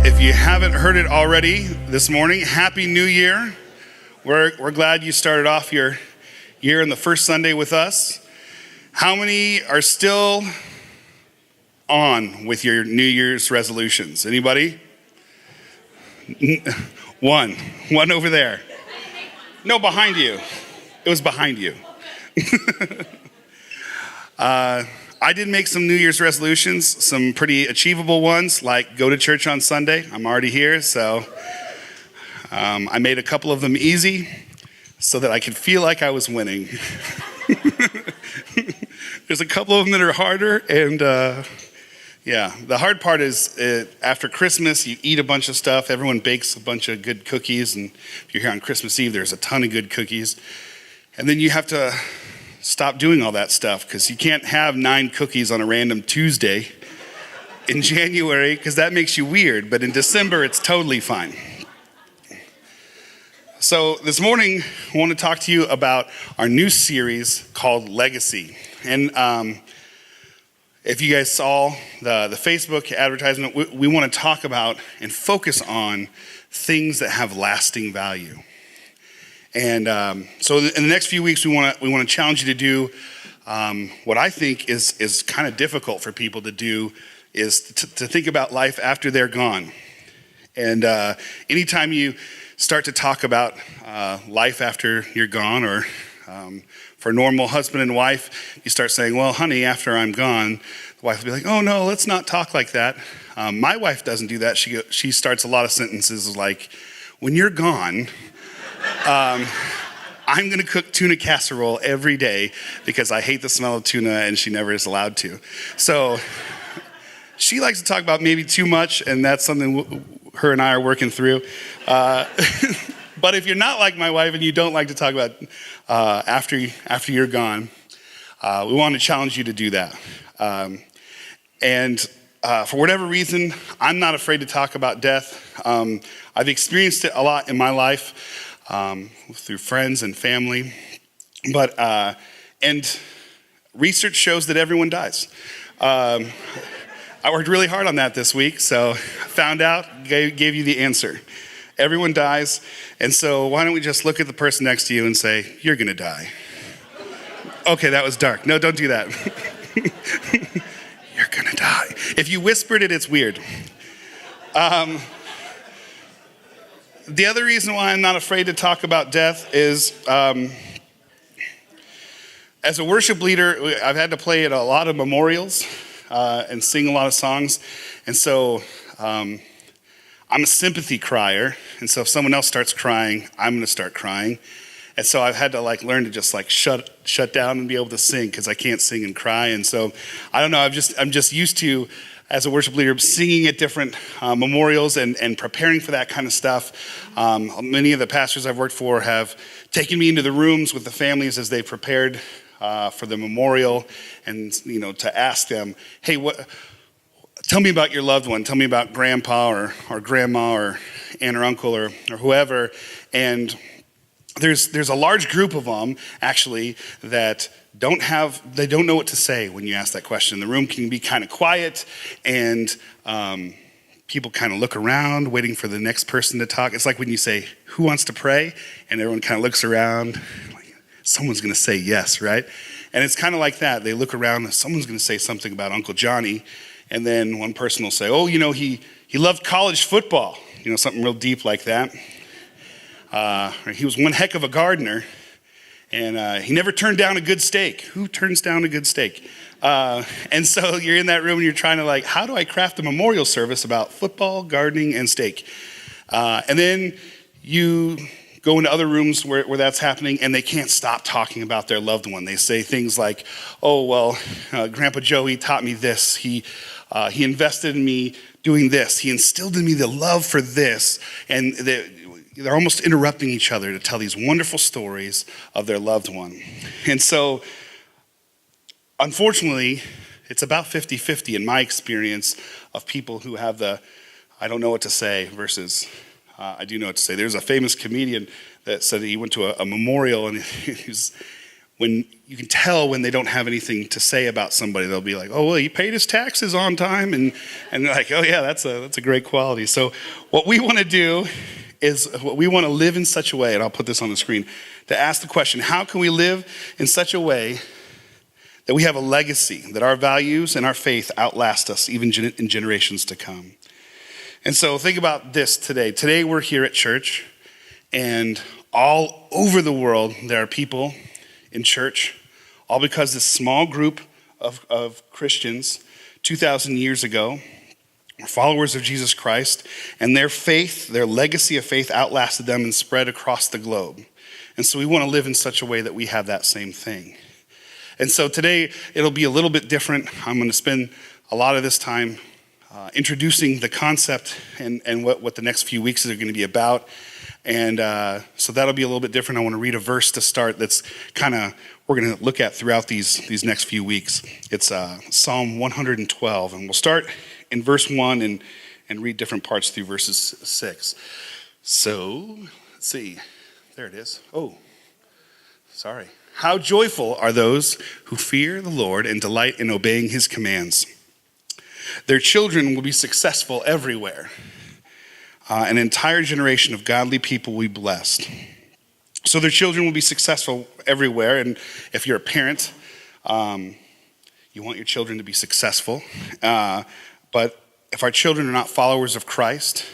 If you haven't heard it already this morning, Happy New Year. We're glad you started off your year on the first Sunday with us. How many are still on with your New Year's resolutions? Anybody? One over there. No, behind you. It was behind you. I did make some New Year's resolutions, some pretty achievable ones, like go to church on Sunday. I'm already here, so I made a couple of them easy so that I could feel like I was winning. There's a couple of them that are harder, and the hard part is after Christmas, you eat a bunch of stuff. Everyone bakes a bunch of good cookies, and if you're here on Christmas Eve, there's a ton of good cookies. And then you have to stop doing all that stuff because you can't have 9 cookies on a random Tuesday in January because that makes you weird, but in December, it's totally fine. So this morning, I want to talk to you about our new series called Legacy. And if you guys saw the Facebook advertisement, we want to talk about and focus on things that have lasting value. And so in the next few weeks, we want to challenge you to do what I think is kind of difficult for people to do, is to think about life after they're gone. And anytime you start to talk about life after you're gone, or for a normal husband and wife, you start saying, well, honey, after I'm gone, the wife will be like, oh, no, let's not talk like that. My wife doesn't do that. She starts a lot of sentences like, when you're gone, I'm going to cook tuna casserole every day because I hate the smell of tuna and she never is allowed to. So she likes to talk about maybe too much, and that's something her and I are working through. But if you're not like my wife and you don't like to talk about after you're gone, we want to challenge you to do that. And for whatever reason, I'm not afraid to talk about death. I've experienced it a lot in my life. Through friends and family, and research shows that everyone dies. I worked really hard on that this week, so I found out, gave you the answer. Everyone dies, and so why don't we just look at the person next to you and say, you're gonna die. Okay, that was dark. No, don't do that. You're gonna die. If you whispered it, it's weird. The other reason why I'm not afraid to talk about death is, as a worship leader, I've had to play at a lot of memorials and sing a lot of songs. And so I'm a sympathy crier. And so if someone else starts crying, I'm going to start crying. And so I've had to learn to just shut down and be able to sing because I can't sing and cry. And so I don't know, I'm just used to, as a worship leader, singing at different memorials and preparing for that kind of stuff. Many of the pastors I've worked for have taken me into the rooms with the families as they prepared for the memorial, and to ask them, hey, tell me about your loved one. Tell me about grandpa or grandma or aunt or uncle or whoever. And there's a large group of them actually that they don't know what to say when you ask that question. The room can be kind of quiet, and people kind of look around waiting for the next person to talk. It's like when you say, who wants to pray? And everyone kind of looks around, like, someone's going to say yes, right? And it's kind of like that. They look around and someone's going to say something about Uncle Johnny, and then one person will say, oh, he loved college football, something real deep like that. Or he was one heck of a gardener. And he never turned down a good steak. Who turns down a good steak? And so you're in that room and you're trying to how do I craft a memorial service about football, gardening, and steak? And then you go into other rooms where that's happening, and they can't stop talking about their loved one. They say things like, oh, well, Grandpa Joey taught me this. He invested in me doing this. He instilled in me the love for this. And they're almost interrupting each other to tell these wonderful stories of their loved one. And so, unfortunately, it's about 50-50 in my experience of people who have I don't know what to say versus I do know what to say. There's a famous comedian that said he went to a memorial, and when you can tell when they don't have anything to say about somebody. They'll be like, oh, well, he paid his taxes on time. And they're like, oh, yeah, that's a great quality. So what we want to do is we want to live in such a way, and I'll put this on the screen, to ask the question, how can we live in such a way that we have a legacy, that our values and our faith outlast us even in generations to come? And so think about this today. Today we're here at church, and all over the world there are people in church, all because this small group of Christians 2,000 years ago were followers of Jesus Christ, and their faith, their legacy of faith outlasted them and spread across the globe. And so we want to live in such a way that we have that same thing. And so today it'll be a little bit different. I'm going to spend a lot of this time introducing the concept and what the next few weeks are going to be about. And so that'll be a little bit different. I want to read a verse to start that's we're going to look at throughout these next few weeks. It's Psalm 112, and we'll start in verse 1 and read different parts through verses 6. So, let's see. There it is. Oh, sorry. How joyful are those who fear the Lord and delight in obeying his commands. Their children will be successful everywhere. An entire generation of godly people will be blessed. So their children will be successful everywhere. And if you're a parent, you want your children to be successful. But if our children are not followers of Christ,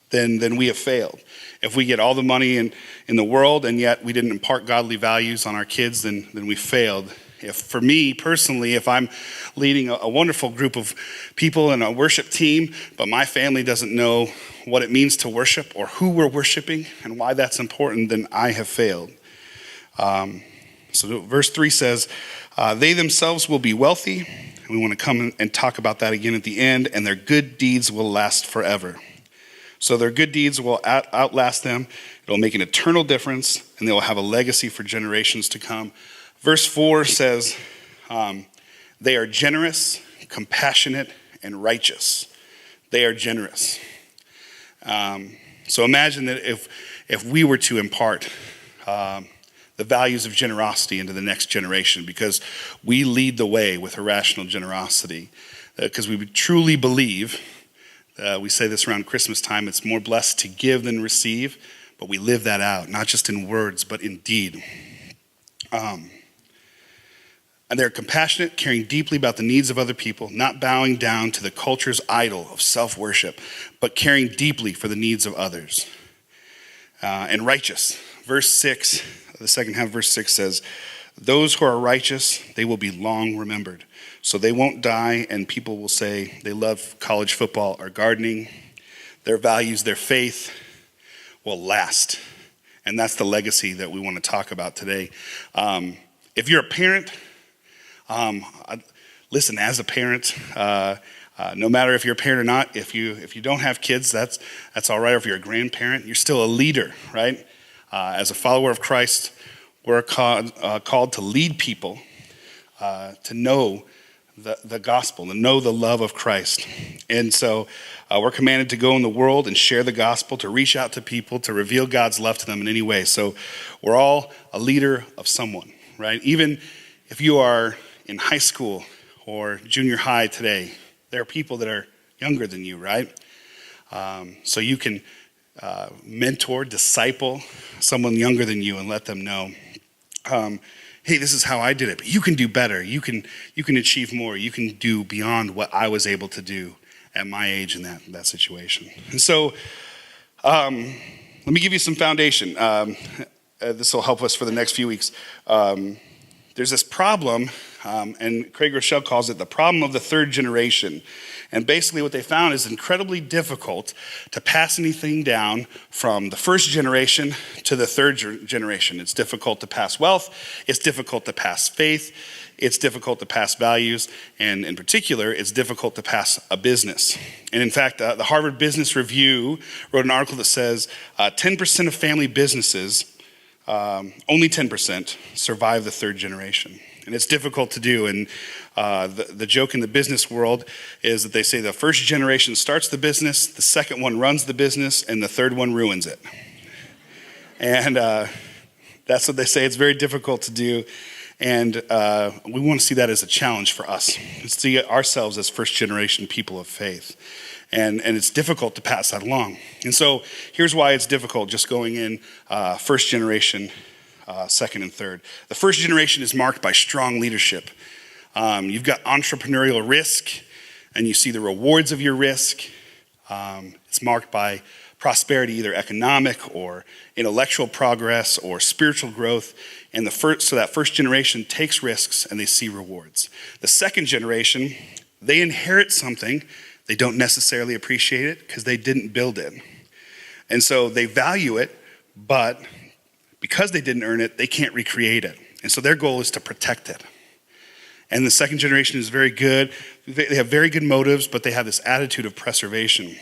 then we have failed. If we get all the money in the world and yet we didn't impart godly values on our kids, then we failed. For me personally, if I'm leading a wonderful group of people in a worship team, but my family doesn't know what it means to worship or who we're worshiping and why that's important, then I have failed. So verse 3 says, they themselves will be wealthy. And we want to come and talk about that again at the end, and their good deeds will last forever. So their good deeds will outlast them. It'll make an eternal difference, and they will have a legacy for generations to come. Verse 4 says, they are generous, compassionate, and righteous. They are generous. So imagine that if we were to impart the values of generosity into the next generation, because we lead the way with irrational generosity, because we truly believe, we say this around Christmas time, it's more blessed to give than receive, but we live that out, not just in words, but in deed. And they're compassionate, caring deeply about the needs of other people, not bowing down to the culture's idol of self-worship, but caring deeply for the needs of others. And righteous. Verse 6, the second half of verse 6 says, those who are righteous, they will be long remembered. So they won't die, and people will say they love college football or gardening. Their values, their faith will last. And that's the legacy that we want to talk about today. If you're a parent, listen, as a parent, no matter if you're a parent or not, if you don't have kids, that's all right. Or if you're a grandparent, you're still a leader, right? As a follower of Christ, we're called to lead people to know the gospel, to know the love of Christ. And so we're commanded to go in the world and share the gospel, to reach out to people, to reveal God's love to them in any way. So we're all a leader of someone, right? Even if you are in high school or junior high today, there are people that are younger than you, right? So you can mentor, disciple someone younger than you and let them know, hey, this is how I did it, but you can do better. You can achieve more. You can do beyond what I was able to do at my age in that situation. And so let me give you some foundation. This will help us for the next few weeks. There's this problem, and Craig Rochelle calls it the problem of the third generation. And basically what they found is incredibly difficult to pass anything down from the first generation to the third generation. It's difficult to pass wealth. It's difficult to pass faith. It's difficult to pass values. And in particular, it's difficult to pass a business. And in fact, the Harvard Business Review wrote an article that says 10% of family businesses, only 10% survive the third generation. And it's difficult to do. And the joke in the business world is that they say the first generation starts the business, the second one runs the business, and the third one ruins it. And that's what they say. It's very difficult to do. And we want to see that as a challenge for us, see ourselves as first generation people of faith. And it's difficult to pass that along. And so here's why it's difficult just going in first generation, second and third. The first generation is marked by strong leadership. You've got entrepreneurial risk, and you see the rewards of your risk. It's marked by prosperity, either economic or intellectual progress or spiritual growth. And so that first generation takes risks and they see rewards. The second generation, they inherit something. They don't necessarily appreciate it because they didn't build it. And so they value it, but because they didn't earn it, they can't recreate it. And so their goal is to protect it. And the second generation is very good. They have very good motives, but they have this attitude of preservation.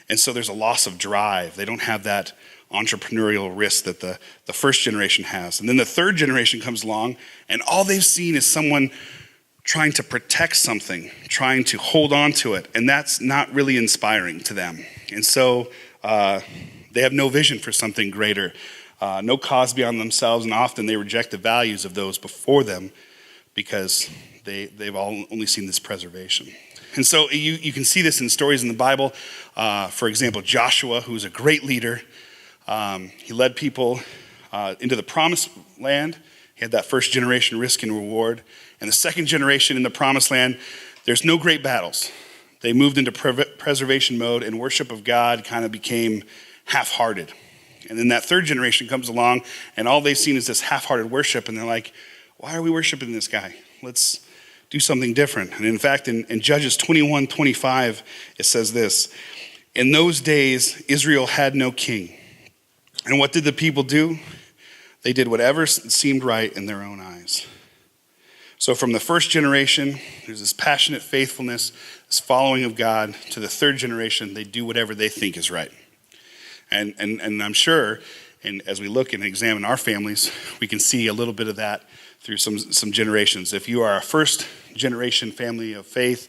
And so there's a loss of drive. They don't have that entrepreneurial risk that the first generation has. And then the third generation comes along, and all they've seen is someone trying to protect something, trying to hold on to it. And that's not really inspiring to them. And so they have no vision for something greater, no cause beyond themselves, and often they reject the values of those before them because they've all only seen this preservation. And so you can see this in stories in the Bible. For example, Joshua, who was a great leader, he led people into the promised land. He had that first generation risk and reward. And the second generation in the promised land, there's no great battles. They moved into preservation mode, and worship of God kind of became half-hearted. And then that third generation comes along, and all they've seen is this half-hearted worship, and they're like, why are we worshiping this guy? Let's do something different. And in fact, in Judges 21:25, it says this: in those days, Israel had no king. And what did the people do? They did whatever seemed right in their own eyes. So from the first generation, there's this passionate faithfulness, this following of God. To the third generation, they do whatever they think is right. And I'm sure, and as we look and examine our families, we can see a little bit of that through some generations. If you are a first generation family of faith,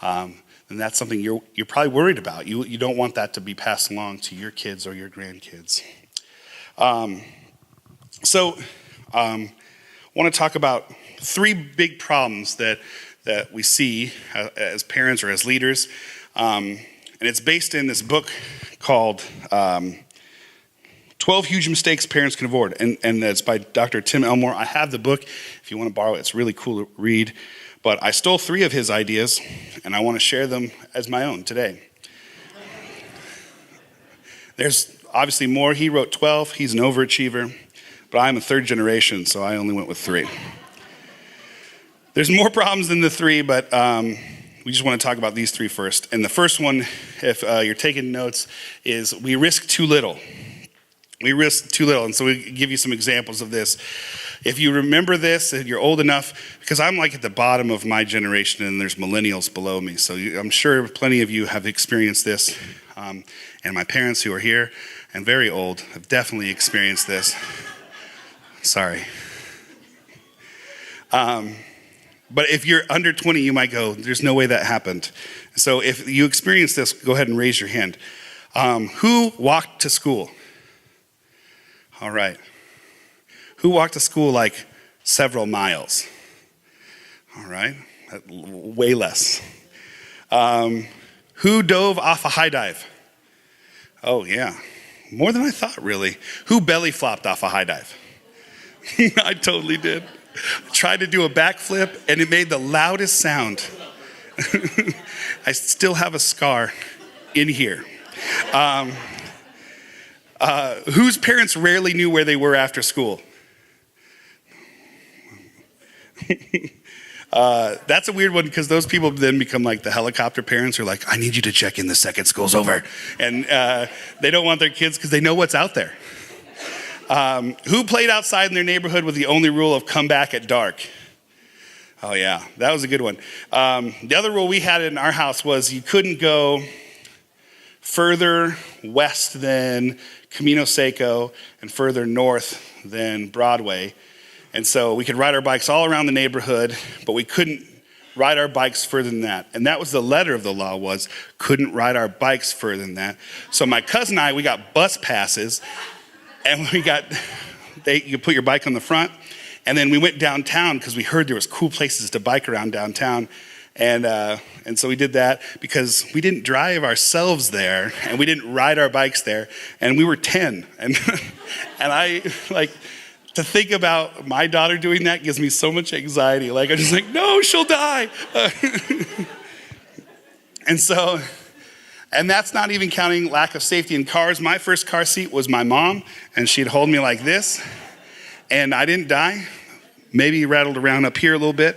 then that's something you're probably worried about. You don't want that to be passed along to your kids or your grandkids. So I want to talk about three big problems that we see as parents or as leaders. And it's based in this book called 12 Huge Mistakes Parents Can Avoid. And it's by Dr. Tim Elmore. I have the book if you want to borrow it. It's really cool to read. But I stole 3 of his ideas, and I want to share them as my own today. There's obviously more. He wrote 12. He's an overachiever. But I'm a third generation, so I only went with 3. There's more problems than the 3, but we just want to talk about these 3 first. And the first one, if you're taking notes, is we risk too little. We risk too little. And so we give you some examples of this. If you remember this and you're old enough, because I'm like at the bottom of my generation and there's millennials below me. So I'm sure plenty of you have experienced this. And my parents who are here and very old have definitely experienced this. Sorry. But if you're under 20, you might go, there's no way that happened. So if you experience this, go ahead and raise your hand. Who walked to school? All right. Who walked to school like several miles? All right. Way less. Who dove off a high dive? Oh, yeah. More than I thought, really. Who belly flopped off a high dive? I totally did. I tried to do a backflip, and it made the loudest sound. I still have a scar in here. Whose parents rarely knew where they were after school? That's a weird one because those people then become like the helicopter parents who are like, I need you to check in the second school's over. And they don't want their kids because they know what's out there. Who played outside in their neighborhood with the only rule of come back at dark? Oh yeah, that was a good one. The other rule we had in our house was you couldn't go further west than Camino Seco and further north than Broadway. And so we could ride our bikes all around the neighborhood, but we couldn't ride our bikes further than that. And that was the letter of the law, was couldn't ride our bikes further than that. So my cousin and I, we got bus passes, and you put your bike on the front, And then we went downtown because we heard there was cool places to bike around downtown. And so we did that because we didn't drive ourselves there and we didn't ride our bikes there. And we were 10. And I like to think about my daughter doing that gives me so much anxiety. Like I'm just like, no, she'll die. And that's not even counting lack of safety in cars. My first car seat was my mom, and she'd hold me like this, and I didn't die. Maybe rattled around up here a little bit.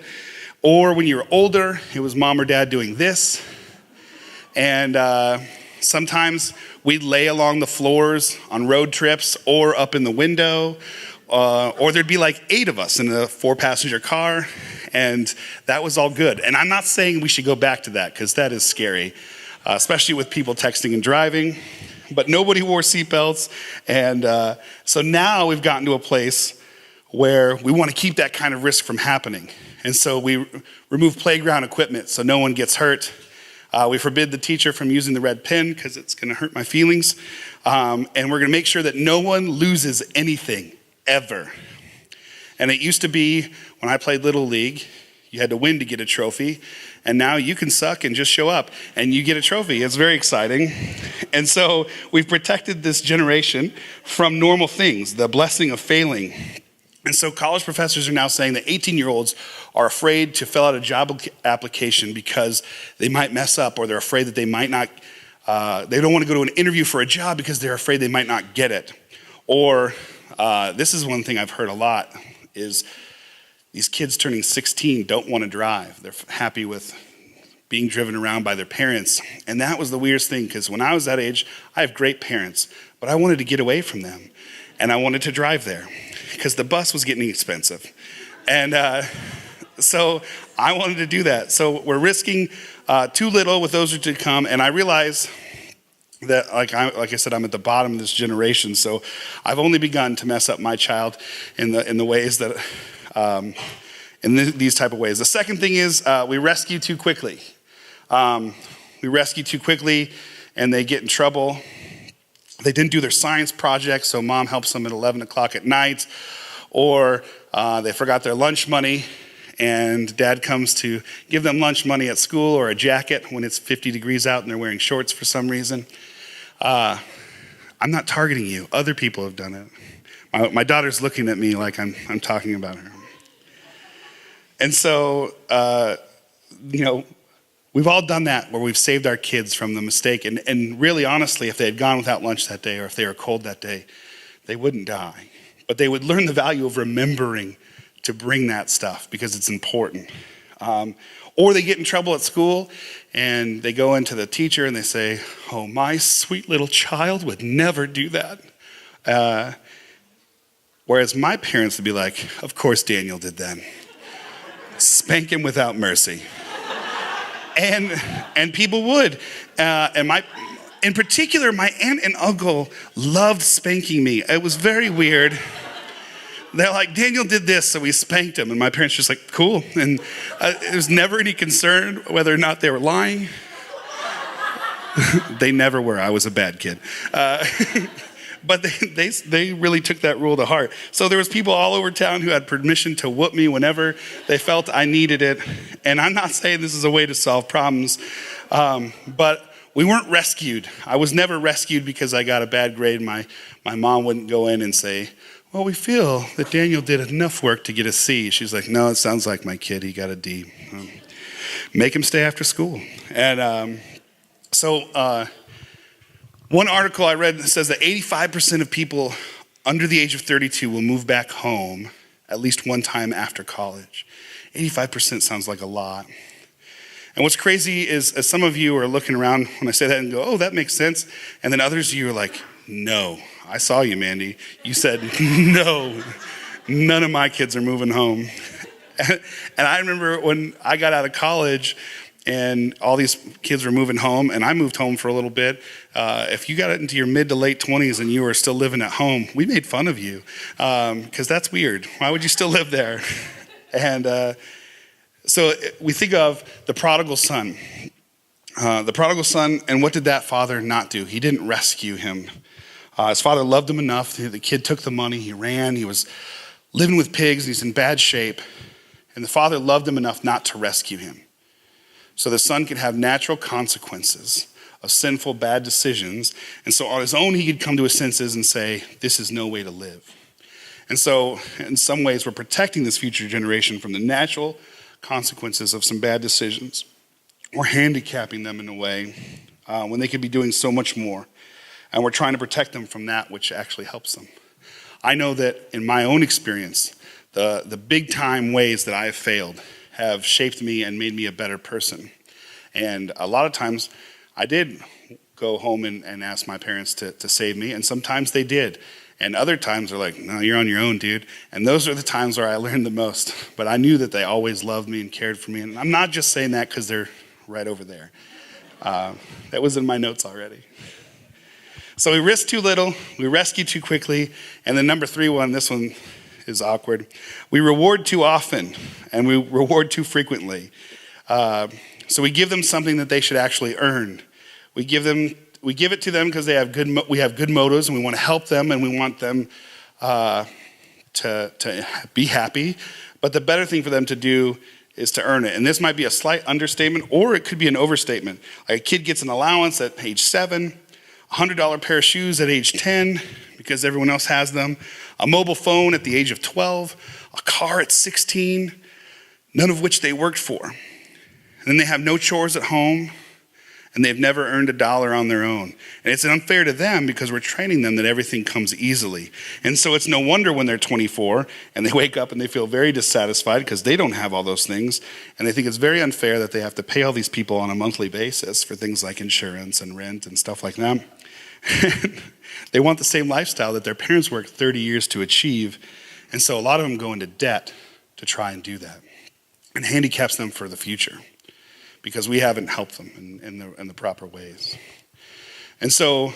Or when you were older, it was mom or dad doing this. And sometimes we'd lay along the floors on road trips or up in the window, or there'd be like 8 of us in a 4-passenger car, and that was all good. And I'm not saying we should go back to that, because that is scary. Especially with people texting and driving, but nobody wore seatbelts. And so now we've gotten to a place where we want to keep that kind of risk from happening. And so we remove playground equipment so no one gets hurt. We forbid the teacher from using the red pen because it's going to hurt my feelings. And we're going to make sure that no one loses anything, ever. And it used to be when I played Little League, you had to win to get a trophy. And now you can suck and just show up and you get a trophy. It's very exciting. And so we've protected this generation from normal things, the blessing of failing. And so college professors are now saying that 18-year-olds are afraid to fill out a job application because they might mess up, or they're afraid that they might not, they don't want to go to an interview for a job because they're afraid they might not get it. Or this is one thing I've heard a lot is these kids turning 16 don't want to drive. They're happy with being driven around by their parents. And that was the weirdest thing, because when I was that age, I have great parents, but I wanted to get away from them. And I wanted to drive there because the bus was getting expensive. And so I wanted to do that. So we're risking too little with those who are to come. And I realize that, like I said, I'm at the bottom of this generation. So I've only begun to mess up my child in the ways that, these type of ways. The second thing is we rescue too quickly. We rescue too quickly and they get in trouble. They didn't do their science project, so mom helps them at 11 o'clock at night. Or they forgot their lunch money and dad comes to give them lunch money at school, or a jacket when it's 50 degrees out and they're wearing shorts for some reason. I'm not targeting you. Other people have done it. My daughter's looking at me like I'm talking about her. And so, we've all done that where we've saved our kids from the mistake. And really, honestly, if they had gone without lunch that day, or if they were cold that day, they wouldn't die. But they would learn the value of remembering to bring that stuff because it's important. Or they get in trouble at school and they go into the teacher and they say, "Oh, my sweet little child would never do that." Whereas my parents would be like, "Of course Daniel did that." Spank him without mercy. And people would. In particular, my aunt and uncle loved spanking me. It was very weird. They're like, "Daniel did this, so we spanked him." And my parents just like, "Cool." And there was never any concern whether or not they were lying. They never were. I was a bad kid. But they really took that rule to heart. So there was people all over town who had permission to whoop me whenever they felt I needed it. And I'm not saying this is a way to solve problems, but we weren't rescued. I was never rescued because I got a bad grade. My mom wouldn't go in and say, "Well, we feel that Daniel did enough work to get a C." She's like, "No, it sounds like my kid. He got a D. Make him stay after school." And one article I read says that 85% of people under the age of 32 will move back home at least one time after college. 85% sounds like a lot. And what's crazy is, as some of you are looking around when I say that and go, "Oh, that makes sense." And then others of you are like, "No, I saw you, Mandy. You said, no, none of my kids are moving home." And I remember when I got out of college and all these kids were moving home, and I moved home for a little bit. If you got into your mid to late 20s and you were still living at home, we made fun of you because that's weird. Why would you still live there? And so we think of the prodigal son. The prodigal son, and what did that father not do? He didn't rescue him. His father loved him enough. The kid took the money, he ran, he was living with pigs, and he's in bad shape. And the father loved him enough not to rescue him. So the son could have natural consequences of sinful, bad decisions. And so on his own, he could come to his senses and say, this is no way to live. And so in some ways, we're protecting this future generation from the natural consequences of some bad decisions. We're handicapping them in a way when they could be doing so much more. And we're trying to protect them from that which actually helps them. I know that in my own experience, the big time ways that I have failed have shaped me and made me a better person. And a lot of times I did go home and ask my parents to save me, and sometimes they did. And other times they're like, no, you're on your own, dude. And those are the times where I learned the most. But I knew that they always loved me and cared for me. And I'm not just saying that because they're right over there. That was in my notes already. So we risk too little, we rescue too quickly, and the number 3 one, this one is awkward. We reward too often, and we reward too frequently. So we give them something that they should actually earn. We give it to them because we have good motives, and we want to help them, and we want them to be happy. But the better thing for them to do is to earn it. And this might be a slight understatement, or it could be an overstatement. Like a kid gets an allowance at age 7, $100 pair of shoes at age 10 because everyone else has them, a mobile phone at the age of 12, a car at 16, none of which they worked for. And then they have no chores at home, and they've never earned $1 on their own. And it's unfair to them because we're training them that everything comes easily. And so it's no wonder when they're 24 and they wake up and they feel very dissatisfied because they don't have all those things. And they think it's very unfair that they have to pay all these people on a monthly basis for things like insurance and rent and stuff like that. They want the same lifestyle that their parents worked 30 years to achieve. And so a lot of them go into debt to try and do that. And handicaps them for the future, because we haven't helped them in the proper ways. And so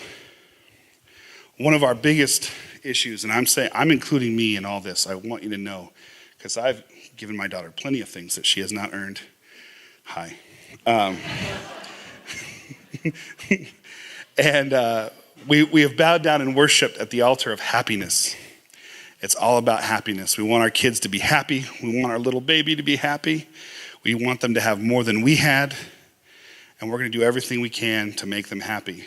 one of our biggest issues, and I'm including me in all this, I want you to know, because I've given my daughter plenty of things that she has not earned. Hi. And we have bowed down and worshiped at the altar of happiness. It's all about happiness. We want our kids to be happy. We want our little baby to be happy. We want them to have more than we had, and we're going to do everything we can to make them happy.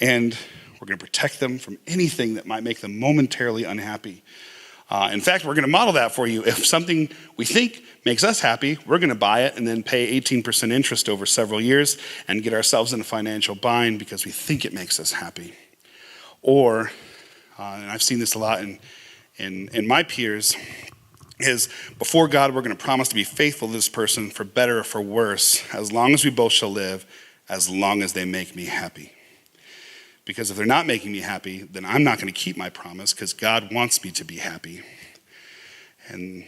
And we're going to protect them from anything that might make them momentarily unhappy. In fact, we're going to model that for you. If something we think makes us happy, we're going to buy it and then pay 18% interest over several years and get ourselves in a financial bind because we think it makes us happy. Or, and I've seen this a lot in my peers, is before God, we're going to promise to be faithful to this person for better or for worse, as long as we both shall live, as long as they make me happy. Because if they're not making me happy, then I'm not going to keep my promise because God wants me to be happy. And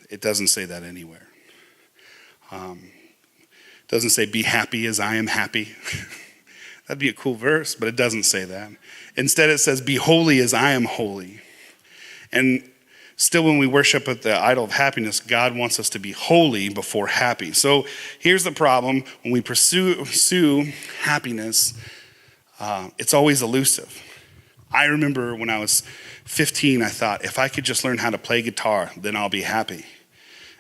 it doesn't say that anywhere. It doesn't say be happy as I am happy. That'd be a cool verse, but it doesn't say that. Instead, it says be holy as I am holy. And still, when we worship at the idol of happiness, God wants us to be holy before happy. So here's the problem. When we pursue happiness, it's always elusive. I remember when I was 15, I thought, if I could just learn how to play guitar, then I'll be happy.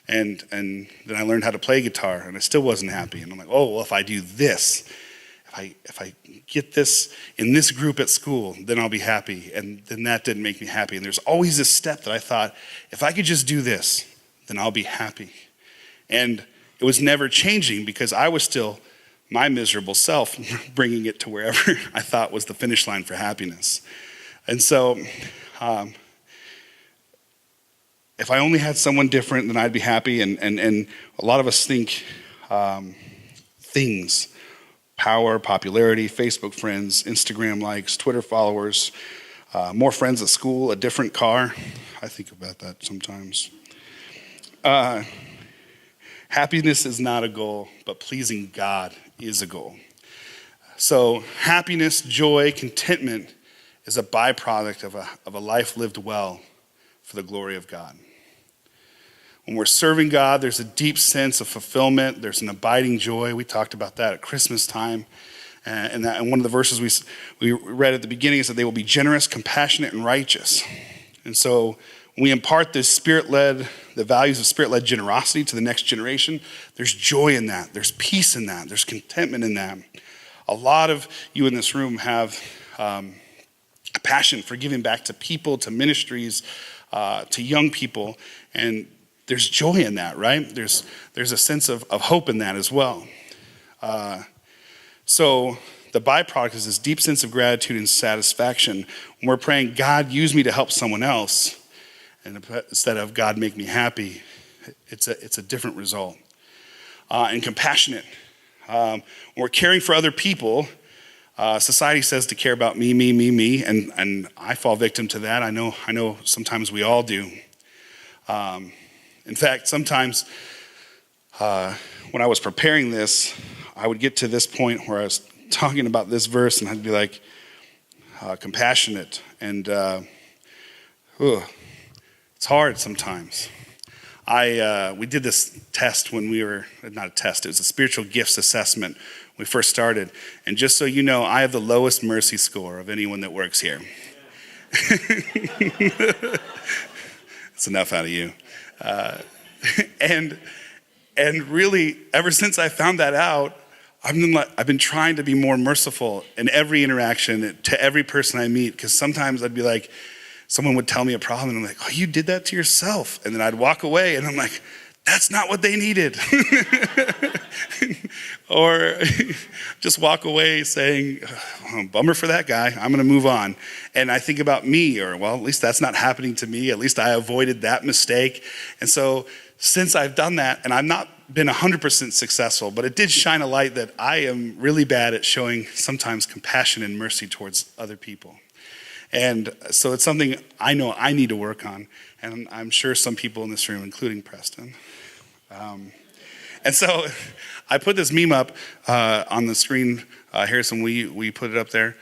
And then I learned how to play guitar, and I still wasn't happy. And I'm like, oh, well, if I do this, if I get this in this group at school, then I'll be happy. And then that didn't make me happy. And there's always this step that I thought, if I could just do this, then I'll be happy. And it was never changing because I was still my miserable self bringing it to wherever I thought was the finish line for happiness. And so if I only had someone different, then I'd be happy. And a lot of us think things, power, popularity, Facebook friends, Instagram likes, Twitter followers, more friends at school, a different car. I think about that sometimes. Happiness is not a goal, but pleasing God is a goal. So happiness, joy, contentment is a byproduct of a life lived well for the glory of God. When we're serving God, there's a deep sense of fulfillment. There's an abiding joy. We talked about that at Christmas time. And one of the verses we read at the beginning is that they will be generous, compassionate, and righteous. And so when we impart the values of spirit-led generosity to the next generation, there's joy in that. There's peace in that. There's contentment in that. A lot of you in this room have a passion for giving back to people, to ministries, to young people, and there's joy in that, right? There's a sense of hope in that as well. So the byproduct is this deep sense of gratitude and satisfaction when we're praying, God, use me to help someone else, and instead of God, make me happy. It's a different result. And compassionate. When we're caring for other people, society says to care about me, and I fall victim to that. I know sometimes we all do. In fact, sometimes when I was preparing this, I would get to this point where I was talking about this verse, and I'd be like, compassionate, and it's hard sometimes. We did this test when we were, not a test, it was a spiritual gifts assessment when we first started. And just so you know, I have the lowest mercy score of anyone that works here. That's enough out of you. And really, ever since I found that out, I've been trying to be more merciful in every interaction to every person I meet, because sometimes I'd be like, someone would tell me a problem, and I'm like, oh, you did that to yourself. And then I'd walk away, and I'm like, that's not what they needed. Or just walk away saying, oh, bummer for that guy, I'm gonna move on. And I think about me, or well, at least that's not happening to me. At least I avoided that mistake. And so since I've done that, and I've not been 100% successful, but it did shine a light that I am really bad at showing sometimes compassion and mercy towards other people. And so it's something I know I need to work on, and I'm sure some people in this room, including Preston. And so I put this meme up on the screen, Harrison, we put it up there.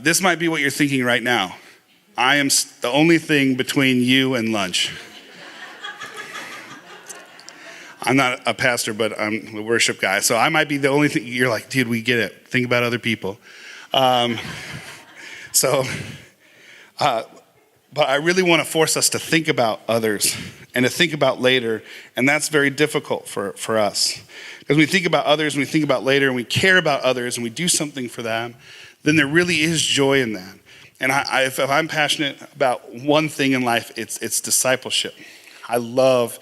This might be what you're thinking right now. I am the only thing between you and lunch. I'm not a pastor, but I'm a worship guy, so I might be the only thing. You're like, dude, we get it. Think about other people. But I really want to force us to think about others and to think about later, and that's very difficult for us. Because when we think about others, and we think about later, and we care about others, and we do something for them, then there really is joy in that. And if I'm passionate about one thing in life, it's discipleship. I love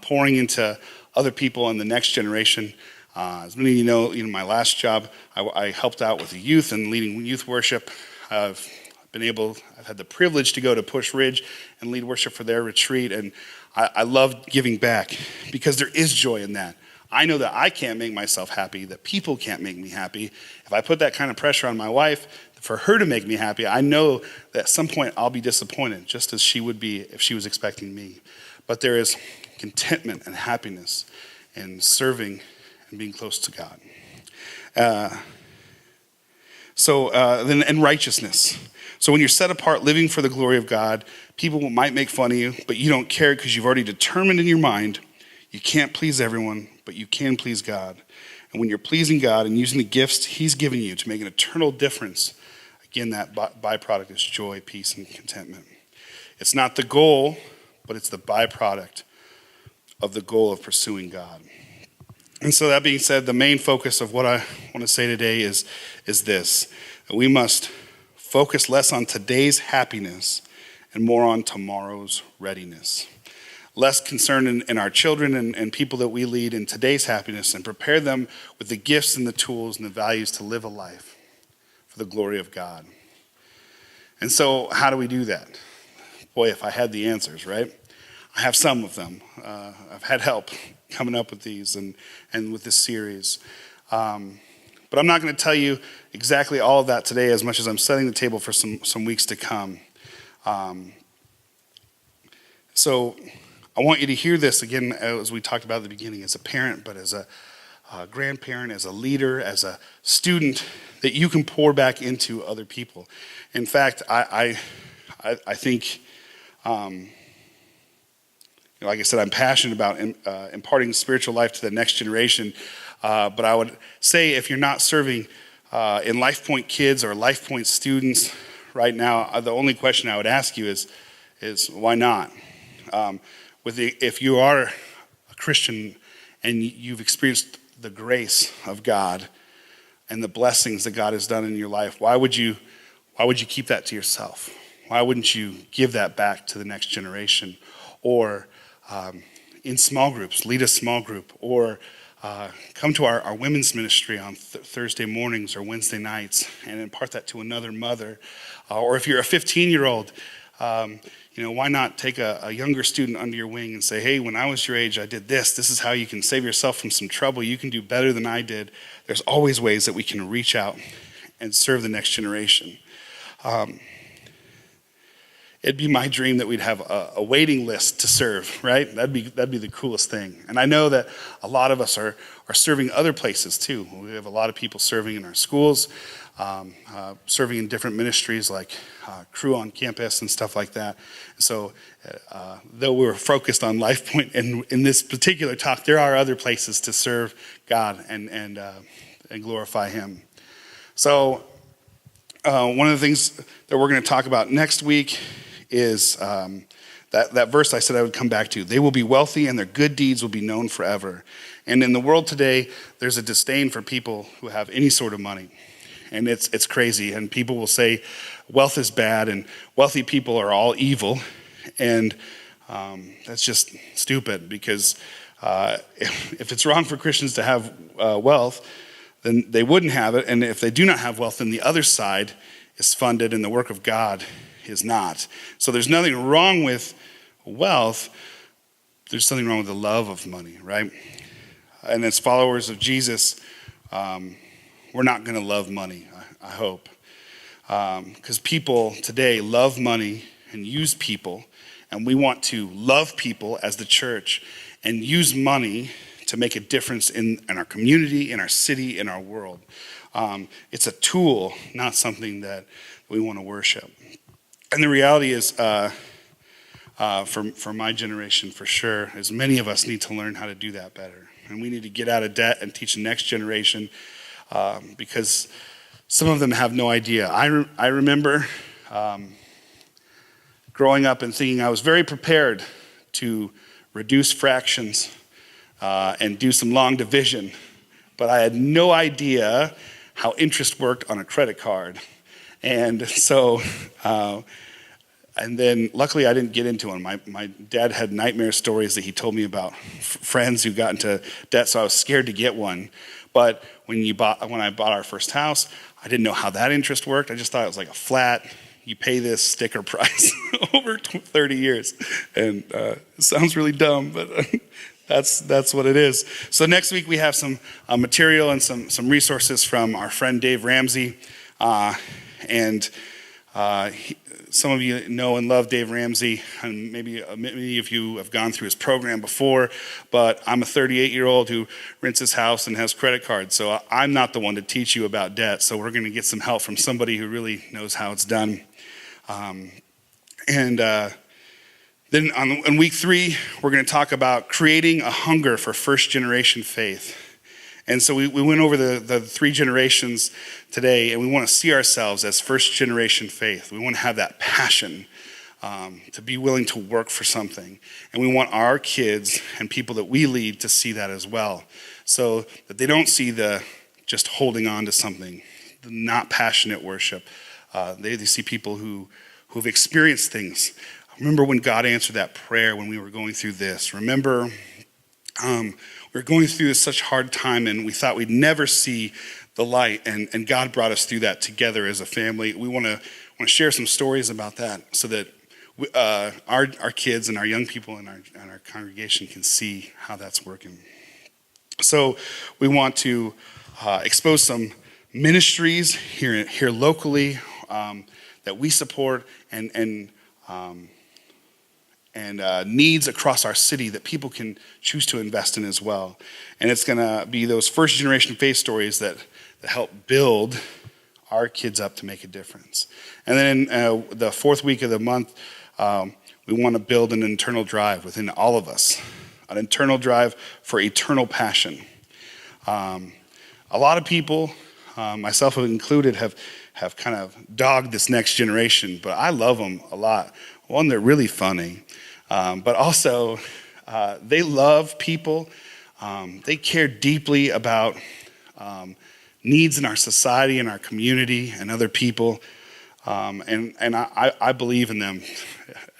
pouring into other people and the next generation. As many of you know, my last job, I helped out with the youth and leading youth worship. I've had the privilege to go to Push Ridge and lead worship for their retreat, and I love giving back because there is joy in that. I know that I can't make myself happy, that people can't make me happy. If I put that kind of pressure on my wife for her to make me happy, I know that at some point I'll be disappointed, just as she would be if she was expecting me. But there is contentment and happiness in serving and being close to God. Then righteousness. So when you're set apart living for the glory of God, people might make fun of you, but you don't care because you've already determined in your mind you can't please everyone, but you can please God. And when you're pleasing God and using the gifts He's given you to make an eternal difference, again, that byproduct is joy, peace, and contentment. It's not the goal, but it's the byproduct of the goal of pursuing God. And so that being said, the main focus of what I want to say today is this: that we must focus less on today's happiness and more on tomorrow's readiness. Less concerned in our children and people that we lead in today's happiness, and prepare them with the gifts and the tools and the values to live a life for the glory of God. And so how do we do that? Boy, if I had the answers, right? I have some of them. I've had help coming up with these and with this series. But I'm not going to tell you exactly all of that today as much as I'm setting the table for some weeks to come. So I want you to hear this again, as we talked about at the beginning, as a parent, but as a grandparent, as a leader, as a student, that you can pour back into other people. In fact, I think, like I said, I'm passionate about imparting spiritual life to the next generation. But I would say if you're not serving in Lifepoint kids or Lifepoint students right now, the only question I would ask you is is why not? If you are a Christian and you've experienced the grace of God and the blessings that God has done in your life, why would you keep that to yourself? Why wouldn't you give that back to the next generation? Or in small groups, lead a small group, or come to our women's ministry on Thursday mornings or Wednesday nights and impart that to another mother. Or if you're a 15-year-old, why not take a younger student under your wing and say, hey, when I was your age, I did this. This is how you can save yourself from some trouble. You can do better than I did. There's always ways that we can reach out and serve the next generation. It'd be my dream that we'd have a waiting list to serve, right? That'd be the coolest thing. And I know that a lot of us are serving other places too. We have a lot of people serving in our schools, serving in different ministries like crew on campus and stuff like that. So though we're focused on Lifepoint in this particular talk, there are other places to serve God and glorify Him. So one of the things that we're going to talk about next week is that verse I said I would come back to. They will be wealthy and their good deeds will be known forever. And in the world today, there's a disdain for people who have any sort of money. And it's crazy. And people will say wealth is bad and wealthy people are all evil. And that's just stupid because if it's wrong for Christians to have wealth, then they wouldn't have it. And if they do not have wealth, then the other side is funded and the work of God is not. So there's nothing wrong with wealth. There's something wrong with the love of money, right? And as followers of Jesus, we're not going to love money, I hope. Because people today love money and use people. And we want to love people as the church and use money to make a difference in our community, in our city, in our world. It's a tool, not something that we want to worship. And the reality is, for my generation, for sure, is many of us need to learn how to do that better. And we need to get out of debt and teach the next generation because some of them have no idea. I remember growing up and thinking I was very prepared to reduce fractions and do some long division, but I had no idea how interest worked on a credit card. And so, and then luckily I didn't get into one. My dad had nightmare stories that he told me about friends who got into debt, so I was scared to get one. But when I bought our first house, I didn't know how that interest worked. I just thought it was like a flat, you pay this sticker price over 30 years. And it sounds really dumb, but that's what it is. So next week we have some material and some resources from our friend Dave Ramsey. Some of you know and love Dave Ramsey, and maybe many of you have gone through his program before, but I'm a 38-year-old who rents his house and has credit cards, so I'm not the one to teach you about debt, so we're going to get some help from somebody who really knows how it's done. Then in week 3, we're going to talk about creating a hunger for first-generation faith. And so we went over the 3 generations today, and we want to see ourselves as first-generation faith. We want to have that passion to be willing to work for something. And we want our kids and people that we lead to see that as well, so that they don't see the just holding on to something, the not passionate worship. They see people who've experienced things. Remember when God answered that prayer when we were going through this. Remember we were going through such hard time and we thought we'd never see the light, and God brought us through that together as a family. We want to share some stories about that so that our kids and our young people in our congregation can see how that's working. So we want to expose some ministries here locally that we support and needs across our city that people can choose to invest in as well. And it's going to be those first generation faith stories that help build our kids up to make a difference. And then the 4th week of the month, we want to build an internal drive within all of us, an internal drive for eternal passion. A lot of people, myself included, have kind of dogged this next generation, but I love them a lot. One, they're really funny, but also they love people. They care deeply about needs in our society and our community and other people. And I believe in them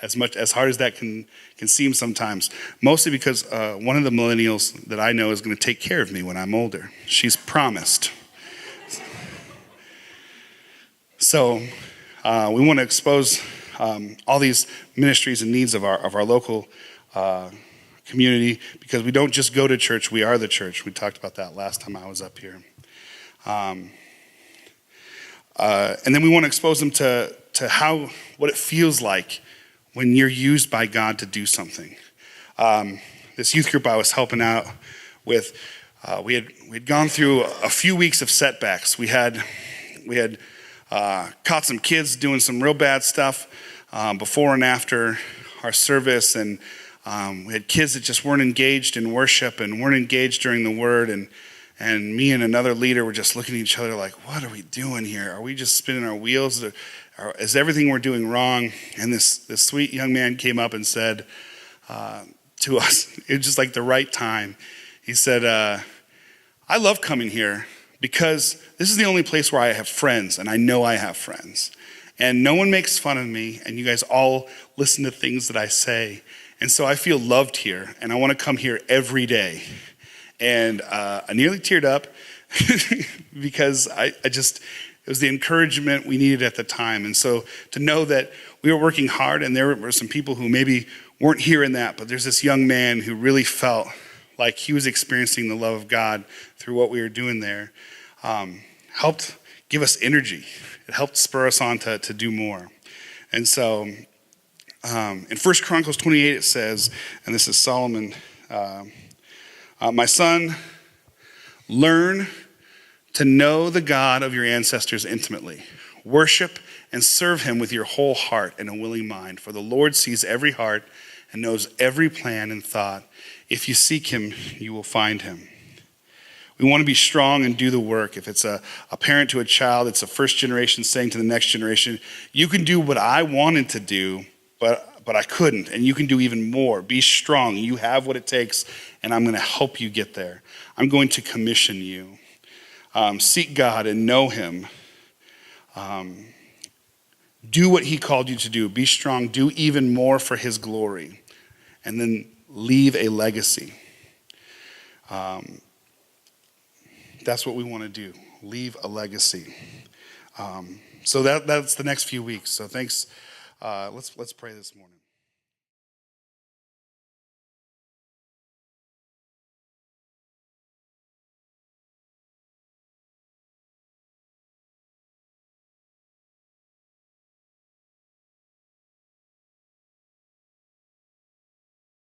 as hard as that can seem sometimes, mostly because one of the millennials that I know is going to take care of me when I'm older. She's promised. So we want to expose all these ministries and needs of our local community, because we don't just go to church, we are the church. We talked about that last time I was up here. And then we want to expose them to what it feels like when you're used by God to do something. This youth group I was helping out with, we'd gone through a few weeks of setbacks. We had caught some kids doing some real bad stuff before and after our service, and we had kids that just weren't engaged in worship and weren't engaged during the word, and me and another leader were just looking at each other like, what are we doing here? Are we just spinning our wheels? Is everything we're doing wrong? And this sweet young man came up and said to us, it was just like the right time. He said, I love coming here because this is the only place where I have friends, and I know I have friends. And no one makes fun of me, and you guys all listen to things that I say. And so I feel loved here, and I want to come here every day. And I nearly teared up because it was the encouragement we needed at the time. And so to know that we were working hard, and there were some people who maybe weren't hearing that, but there's this young man who really felt like he was experiencing the love of God through what we were doing there, helped give us energy. It helped spur us on to do more. And so in 1 Chronicles 28 it says, and this is Solomon, my son, learn to know the God of your ancestors intimately. Worship and serve him with your whole heart and a willing mind. For the Lord sees every heart and knows every plan and thought. If you seek him, you will find him. We want to be strong and do the work. If it's a parent to a child, it's a first generation saying to the next generation, you can do what I wanted to do, but I couldn't, and you can do even more. Be strong. You have what it takes, and I'm going to help you get there. I'm going to commission you. Seek God and know him. Do what he called you to do. Be strong. Do even more for his glory. And then leave a legacy. That's what we want to do. Leave a legacy. So that's the next few weeks. So thanks. Let's pray this morning.